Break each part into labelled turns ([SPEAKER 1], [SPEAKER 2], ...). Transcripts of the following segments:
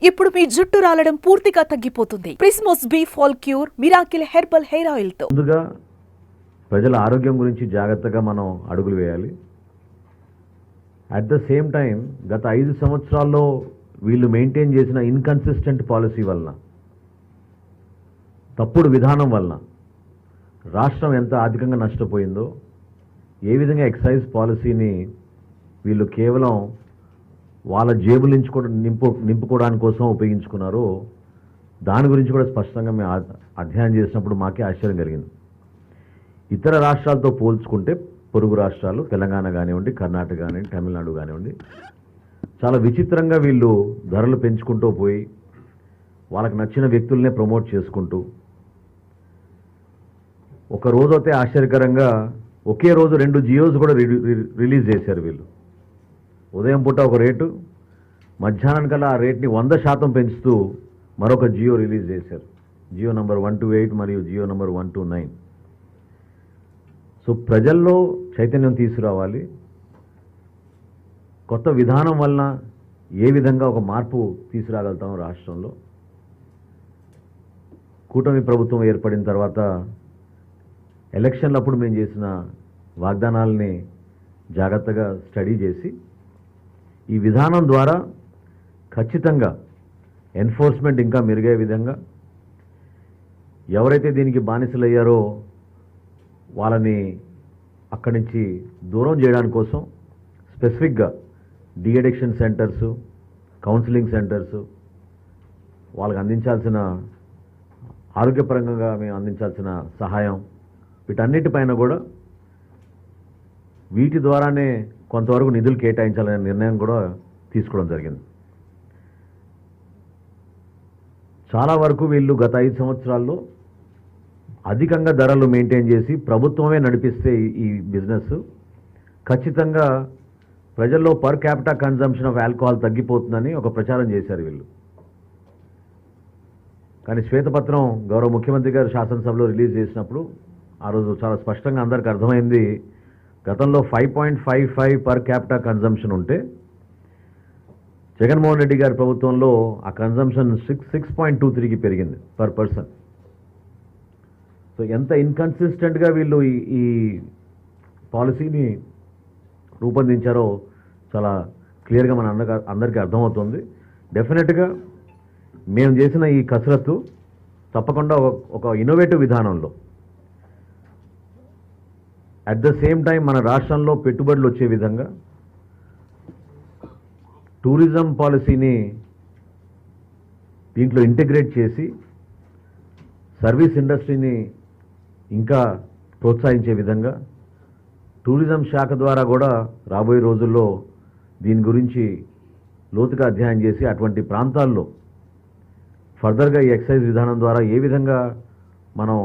[SPEAKER 1] ఇప్పుడు మీ జుట్టు రాలడం పూర్తిగా తగ్గిపోతుంది. ప్రిస్మోస్ బీ fall cure miracle herbal hair oil తో.
[SPEAKER 2] ముందుగా ప్రజల ఆరోగ్యం గురించి జాగ్రత్తగా మనం అడుగులు వేయాలి. అట్ ద సేమ్ టైం గత 5 సంవత్సరాల్లో వీళ్ళు మెయింటైన్ చేసిన ఇన్కన్సిస్టెంట్ పాలసీ వలన, తప్పుడు విధానం వలన రాష్ట్రం ఎంత ఆర్థికంగా నష్టపోయిందో, ఏ విధంగా ఎక్సైజ్ పాలసీని వీళ్ళు కేవలం వాళ్ళ జేబులు నుంచి కూడా నింపుకోవడానికి కోసం ఉపయోగించుకున్నారో దాని గురించి కూడా స్పష్టంగా మేము అధ్యయనం చేసినప్పుడు మాకే ఆశ్చర్యం కలిగింది. ఇతర రాష్ట్రాలతో పోల్చుకుంటే పొరుగు రాష్ట్రాలు తెలంగాణ కానివ్వండి, కర్ణాటక కానివ్వండి, తమిళనాడు కానివ్వండి, చాలా విచిత్రంగా వీళ్ళు ధరలు పెంచుకుంటూ పోయి వాళ్ళకి నచ్చిన వ్యక్తులనే ప్రమోట్ చేసుకుంటూ, ఒక రోజైతే ఆశ్చర్యకరంగా ఒకే రోజు 2 జియోస్ కూడా రిలీజ్ చేశారు వీళ్ళు. ఉదయం పూట ఒక రేటు, మధ్యాహ్నం కల్లా ఆ రేట్ని 100% పెంచుతూ మరొక జియో రిలీజ్ చేశారు. జియో నంబర్ 128 మరియు జియో నంబర్ 129. సో ప్రజల్లో చైతన్యం తీసుకురావాలి. కొత్త విధానం వలన ఏ విధంగా ఒక మార్పు తీసుకురాగలుగుతాం రాష్ట్రంలో. కూటమి ప్రభుత్వం ఏర్పడిన తర్వాత ఎలక్షన్లప్పుడు మేము చేసిన వాగ్దానాలని జాగ్రత్తగా స్టడీ చేసి ఈ విధానం ద్వారా ఖచ్చితంగా ఎన్ఫోర్స్మెంట్ ఇంకా మెరుగే విధంగా, ఎవరైతే దీనికి బానిసలయ్యారో వాళ్ళని అక్కడి నుంచి దూరం చేయడానికి కోసం స్పెసిఫిక్గా డీఅడిక్షన్ సెంటర్సు, కౌన్సిలింగ్ సెంటర్సు, వాళ్ళకి అందించాల్సిన ఆరోగ్యపరంగా మేము అందించాల్సిన సహాయం, వీటన్నిటిపైన కూడా వీటి ద్వారానే కొంతవరకు నిధులు కేటాయించాలనే నిర్ణయం కూడా తీసుకోవడం జరిగింది. చాలా వరకు వీళ్ళు గత 5 సంవత్సరాల్లో అధికంగా ధరలు మెయింటైన్ చేసి ప్రభుత్వమే నడిపిస్తే ఈ బిజినెస్ ఖచ్చితంగా ప్రజల్లో per capita consumption of alcohol తగ్గిపోతుందని ఒక ప్రచారం చేశారు వీళ్ళు. కానీ శ్వేతపత్రం గౌరవ ముఖ్యమంత్రి గారు శాసనసభలో రిలీజ్ చేసినప్పుడు ఆ రోజు చాలా స్పష్టంగా అందరికీ అర్థమైంది. గతంలో 5.55 పర్ క్యాపిటా కన్జంప్షన్ ఉంటే జగన్మోహన్ రెడ్డి గారి ప్రభుత్వంలో ఆ కన్జంప్షన్ 6.23కి పెరిగింది పర్ పర్సన్. సో ఎంత ఇన్కన్సిస్టెంట్గా వీళ్ళు ఈ పాలసీని రూపొందించారో చాలా క్లియర్గా మన అందరికీ అర్థమవుతుంది. డెఫినెట్గా మేము చేసిన ఈ కసరత్తు తప్పకుండా ఒక ఇన్నోవేటివ్ విధానంలో, అట్ ద సేమ్ టైం మన రాష్ట్రంలో పెట్టుబడులు వచ్చే విధంగా టూరిజం పాలసీని దీంట్లో ఇంటిగ్రేట్ చేసి సర్వీస్ ఇండస్ట్రీని ఇంకా ప్రోత్సహించే విధంగా టూరిజం శాఖ ద్వారా కూడా రాబోయే రోజుల్లో దీని గురించి లోతుగా అధ్యయనం చేసి అటువంటి ప్రాంతాల్లో ఫర్దర్గా ఈ ఎక్సైజ్ విధానం ద్వారా ఏ విధంగా మనం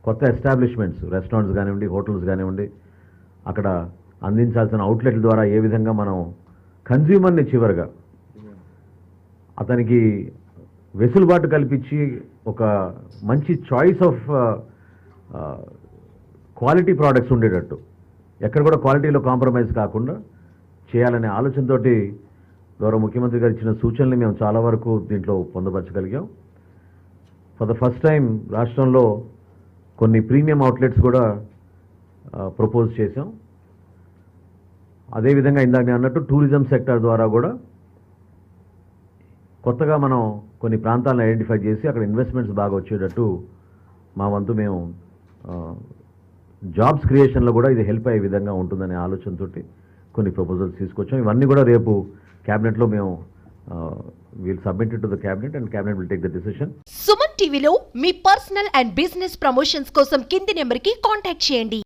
[SPEAKER 2] కొత్త ఎస్టాబ్లిష్మెంట్స్, రెస్టారెంట్స్ కానివ్వండి, హోటల్స్ కానివ్వండి, అక్కడ అందించాల్సిన అవుట్లెట్ల ద్వారా ఏ విధంగా మనం కన్జ్యూమర్ని చివరిగా అతనికి వెసులుబాటు కల్పించి ఒక మంచి చాయిస్ ఆఫ్ క్వాలిటీ ప్రోడక్ట్స్ ఉండేటట్టు, ఎక్కడ కూడా క్వాలిటీలో కాంప్రమైజ్ కాకుండా చేయాలనే ఆలోచనతోటి గౌరవ ముఖ్యమంత్రి గారు ఇచ్చిన సూచనల్ని మేము చాలా వరకు దీంట్లో పొందుపరచగలిగాం. ఫర్ ద ఫస్ట్ టైం రాష్ట్రంలో కొన్ని ప్రీమియం అవుట్లెట్స్ కూడా ప్రపోజ్ చేశాం. అదేవిధంగా ఇందాక నేను అన్నట్టు టూరిజం సెక్టర్ ద్వారా కూడా కొత్తగా మనం కొన్ని ప్రాంతాలను ఐడెంటిఫై చేసి అక్కడ ఇన్వెస్ట్మెంట్స్ బాగా వచ్చేటట్టు మా వంతు మేము జాబ్స్ క్రియేషన్లో కూడా ఇది హెల్ప్ అయ్యే విధంగా ఉంటుందనే ఆలోచనతో కొన్ని ప్రపోజల్స్ తీసుకొచ్చాం. ఇవన్నీ కూడా రేపు క్యాబినెట్లో మేము will submit to the cabinet and cabinet will take the decision.
[SPEAKER 3] Suman టీవీలో మీ పర్సనల్ అండ్ బిజినెస్ ప్రమోషన్స్ కోసం కింది నెంబర్కి కాంటాక్ట్ చేయండి.